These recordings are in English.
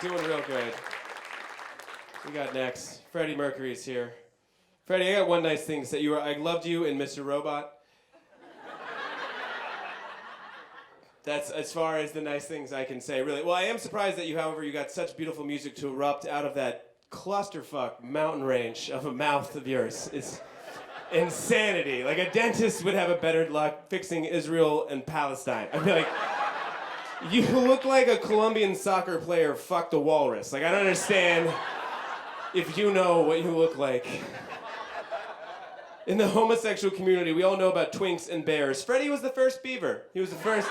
Doing real good. We got next. Freddie Mercury is here. Freddie, I got one nice thing to say. I loved you in Mr. Robot. That's as far as the nice things I can say, really. Well, I am surprised that you, however, you got such beautiful music to erupt out of that clusterfuck mountain range of a mouth of yours. It's insanity. Like, a dentist would have a better luck fixing Israel and Palestine. I'd be like, you look like a Colombian soccer player fucked a walrus. Like, I don't understand if you know what you look like. In the homosexual community, we all know about twinks and bears. Freddie was the first beaver. He was the first...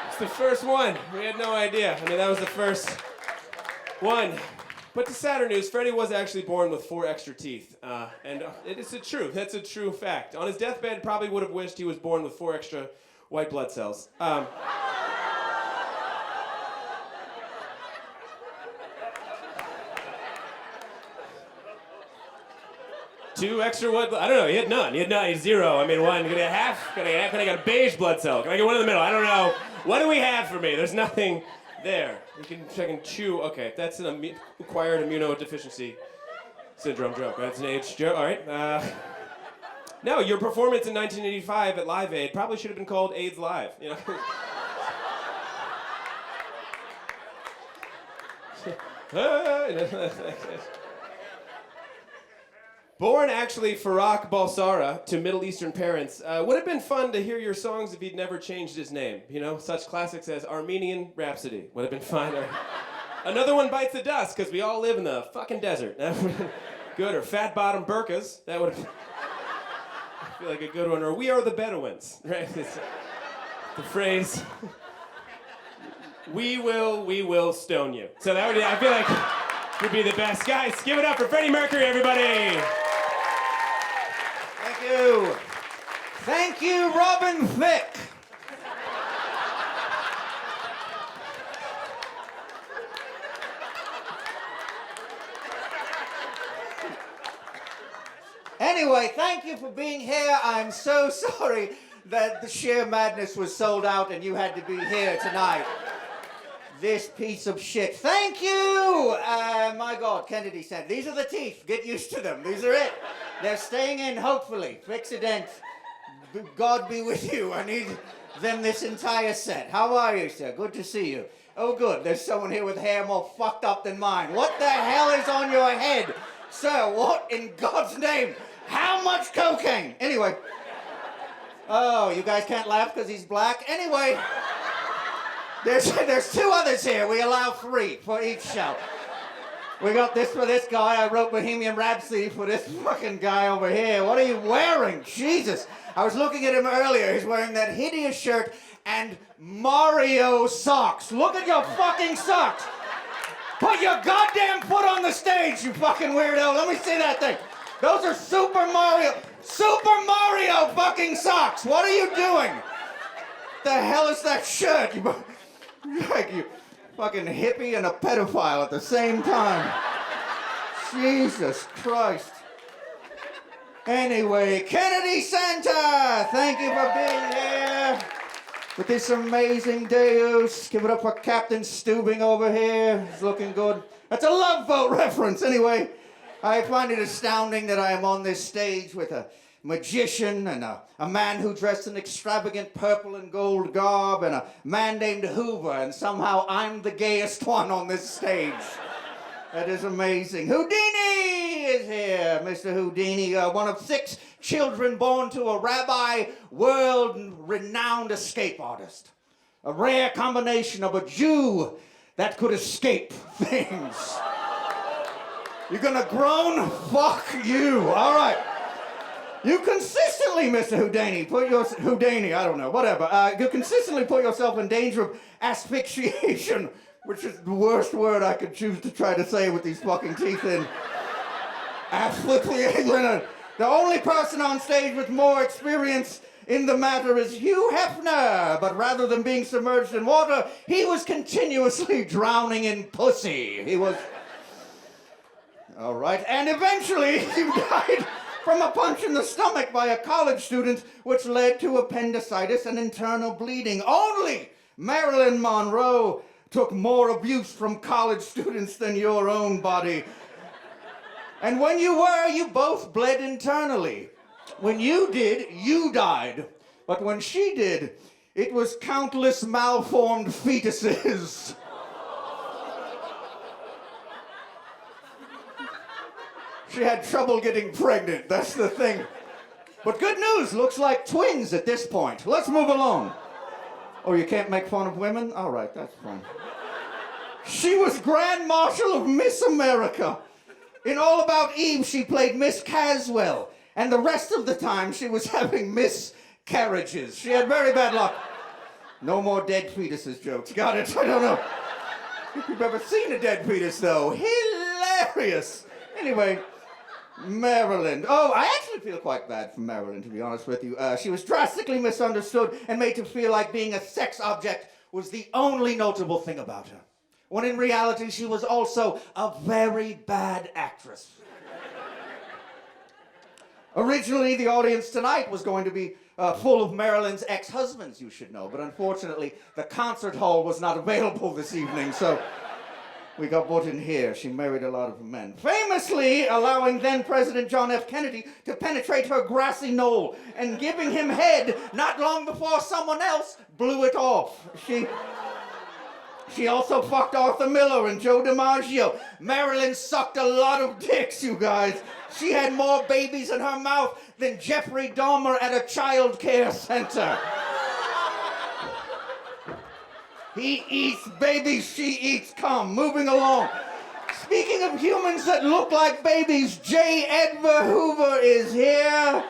It's the first one. We had no idea. I mean, that was the first one. But to sadder news, Freddie was actually born with 4 extra teeth. And it is the truth. That's a true fact. On his deathbed, probably would have wished he was born with 4 extra white blood cells. 2 extra white blood... I don't know. He had none. He had 0. I mean, 1. Can I get half? Can I get half? Can I get a beige blood cell? Can I get one in the middle? I don't know. What do we have for me? There's nothing there. I can chew. Okay, that's an acquired immunodeficiency syndrome joke. That's an age joke. All right. No, your performance in 1985 at Live Aid probably should have been called AIDS Live. You know. Born actually Farak Balsara to Middle Eastern parents, would have been fun to hear your songs if he'd never changed his name. You know, such classics as Armenian Rhapsody would have been fun. Or Another One Bites the Dust, because we all live in the fucking desert. That would have been good. Or Fat Bottom Burkas. That would have I feel like a good one. Or We Are the Bedouins. Right? It's the phrase, we will stone you. So that would, I feel like, would be the best. Guys, give it up for Freddie Mercury, everybody. Thank you. Thank you, Robin Thicke. Anyway, thank you for being here. I'm so sorry that the sheer madness was sold out and you had to be here tonight. This piece of shit. Thank you! My God, Kennedy said, these are the teeth. Get used to them. These are it. They're staying in, hopefully. Fix a dent. God be with you. I need them this entire set. How are you, sir? Good to see you. Oh, good. There's someone here with hair more fucked up than mine. What the hell is on your head? Sir, what in God's name? How much cocaine? Anyway. Oh, you guys can't laugh because he's black? Anyway. There's 2 others here. We allow 3 for each show. We got this for this guy. I wrote Bohemian Rhapsody for this fucking guy over here. What are you wearing? Jesus. I was looking at him earlier. He's wearing that hideous shirt and Mario socks. Look at your fucking socks. Put your goddamn foot on the stage, you fucking weirdo. Let me see that thing. Those are Super Mario fucking socks. What are you doing? The hell is that shirt? Like you fucking hippie and a pedophile at the same time. Jesus Christ. Anyway, Kennedy Santa, thank you for being here with this amazing deus. Give it up for Captain Steubing over here. He's looking good. That's a Love Boat reference. Anyway, I find it astounding that I am on this stage with a magician and a man who dressed in extravagant purple and gold garb and a man named Hoover, and somehow I'm the gayest one on this stage. That is amazing. Houdini is here, Mr. Houdini, one of 6 children born to a rabbi, world-renowned escape artist. A rare combination of a Jew that could escape things. You're gonna groan? Fuck you. All right. You consistently, Mr. Houdini, I don't know, whatever. You consistently put yourself in danger of asphyxiation, which is the worst word I could choose to try to say with these fucking teeth in. Asphyxiation. The only person on stage with more experience in the matter is Hugh Hefner, but rather than being submerged in water, he was continuously drowning in pussy. He was... All right, and eventually he died from a punch in the stomach by a college student, which led to appendicitis and internal bleeding. Only Marilyn Monroe, took more abuse from college students than your own body. And when you were, you both bled internally. When you did, you died. But when she did, it was countless malformed fetuses. She had trouble getting pregnant, that's the thing. But good news, looks like twins at this point. Let's move along. Oh, you can't make fun of women? All right, that's fine. She was Grand Marshal of Miss America. In All About Eve, she played Miss Caswell. And the rest of the time, she was having miscarriages. She had very bad luck. No more dead fetuses jokes. Got it? I don't know if you've ever seen a dead fetus, though. Hilarious. Anyway, Marilyn. Oh, I actually feel quite bad for Marilyn, to be honest with you. She was drastically misunderstood and made to feel like being a sex object was the only notable thing about her. When in reality, she was also a very bad actress. Originally, the audience tonight was going to be full of Marilyn's ex-husbands, you should know, but unfortunately, the concert hall was not available this evening, so we got put in here. She married a lot of men. Famously allowing then-President John F. Kennedy to penetrate her grassy knoll and giving him head not long before someone else blew it off. She also fucked Arthur Miller and Joe DiMaggio. Marilyn sucked a lot of dicks, you guys. She had more babies in her mouth than Jeffrey Dahmer at a child care center. He eats babies, she eats cum. Moving along. Speaking of humans that look like babies, J. Edgar Hoover is here.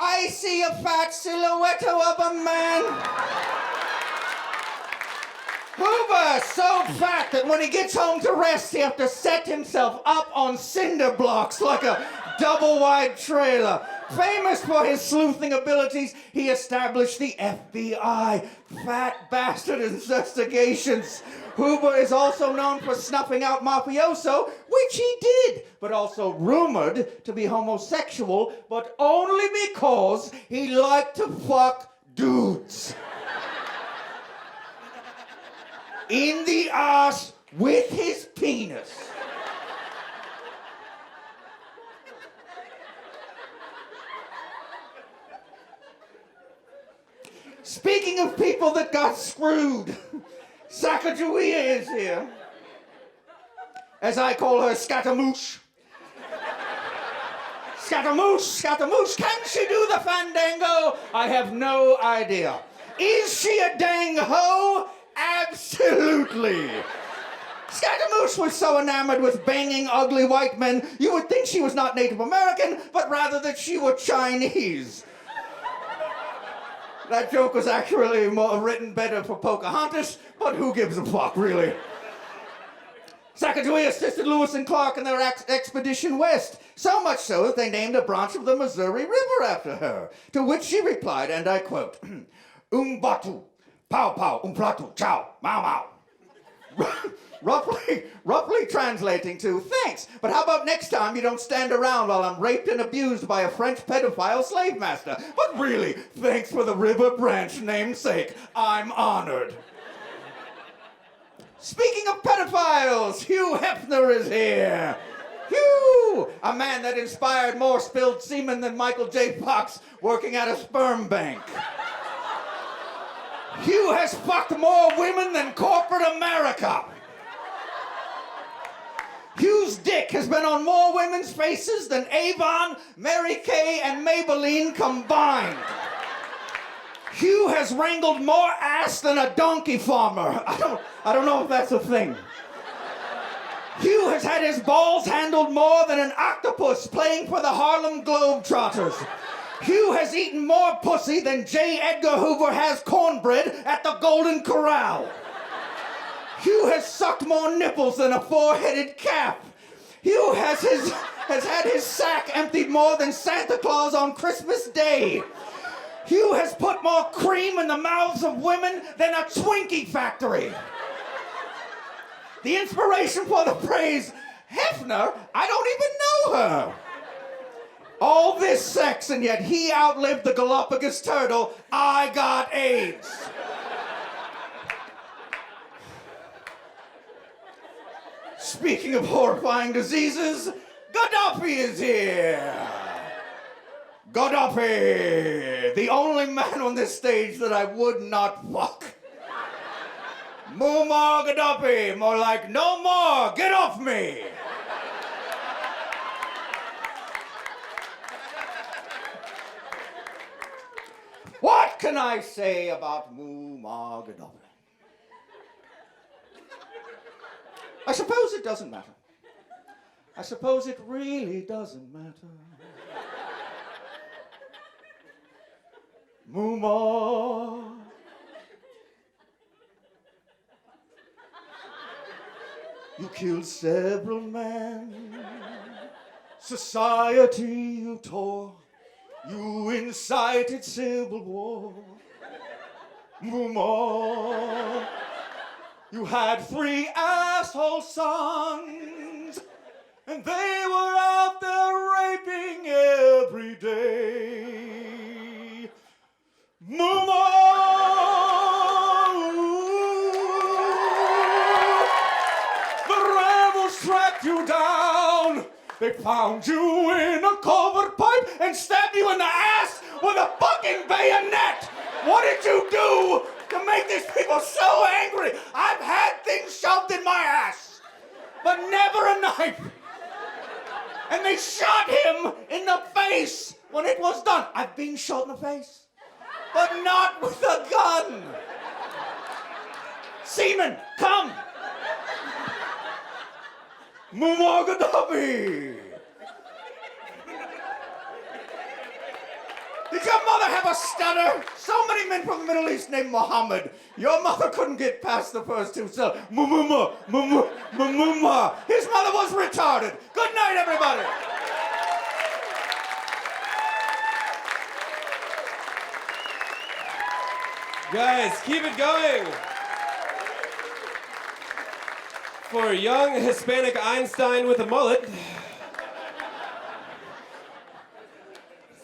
I see a fat silhouette of a man. Hoover, so fat that when he gets home to rest, he has to set himself up on cinder blocks like a double-wide trailer. Famous for his sleuthing abilities, he established the FBI, Fat Bastard Investigations. Hoover is also known for snuffing out mafioso, which he did, but also rumored to be homosexual, but only because he liked to fuck dudes. In the ass with his penis. Speaking of people that got screwed, Sacagawea is here. As I call her, Scatamouche. Scatamouche, Scatamouche, can she do the fandango? I have no idea. Is she a dang hoe? Absolutely. Scatamouche was so enamored with banging ugly white men, you would think she was not Native American, but rather that she were Chinese. That joke was actually written better for Pocahontas, but who gives a fuck, really? Sacagawea assisted Lewis and Clark in their expedition west, so much so that they named a branch of the Missouri River after her, to which she replied, and I quote, Umbatu. Pow pow, umplatu, chow, mau mau. roughly translating to, thanks, but how about next time you don't stand around while I'm raped and abused by a French pedophile slave master? But really, thanks for the river branch namesake. I'm honored. Speaking of pedophiles, Hugh Hefner is here. Hugh, a man that inspired more spilled semen than Michael J. Fox working at a sperm bank. Hugh has fucked more women than corporate America. Hugh's dick has been on more women's faces than Avon, Mary Kay, and Maybelline combined. Hugh has wrangled more ass than a donkey farmer. I don't know if that's a thing. Hugh has had his balls handled more than an octopus playing for the Harlem Globetrotters. Hugh has eaten more pussy than J. Edgar Hoover has cornbread at the Golden Corral. Hugh has sucked more nipples than a four-headed calf. Hugh has had his sack emptied more than Santa Claus on Christmas Day. Hugh has put more cream in the mouths of women than a Twinkie factory. The inspiration for the phrase, Hefner, I don't even know her. All this sex, and yet he outlived the Galapagos turtle. I got AIDS. Speaking of horrifying diseases, Gaddafi is here. Gaddafi, the only man on this stage that I would not fuck. Muammar Gaddafi, more like no more, get off me. What can I say about Muammar Gaddafi? I suppose it doesn't matter. I suppose it really doesn't matter. Muammar. You killed several men. Society you tore. You incited civil war. Muammar. You had 3 asshole sons, and they were out there raping every day. Muammar! The rebels tracked you down. They found you in a culvert pipe and stabbed you in the ass with a fucking bayonet. What did you do to make these people so angry? I've had things shoved in my ass, but never a knife. And they shot him in the face when it was done. I've been shot in the face, but not with a gun. Seaman, come. Muammar Gaddafi. Did your mother have a stutter? So many men from the Middle East named Muhammad. Your mother couldn't get past the first 2 syllables. Muammar. His mother was retarded. Good night, everybody. Guys, keep it going. For a young Hispanic Einstein with a mullet.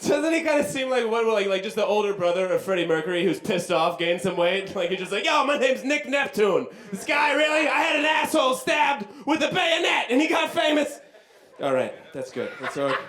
Doesn't he kind of seem like like just the older brother of Freddie Mercury who's pissed off, gained some weight? Like he's just like, yo, my name's Nick Neptune. This guy, really? I had an asshole stabbed with a bayonet and he got famous. All right, that's good. That's all right.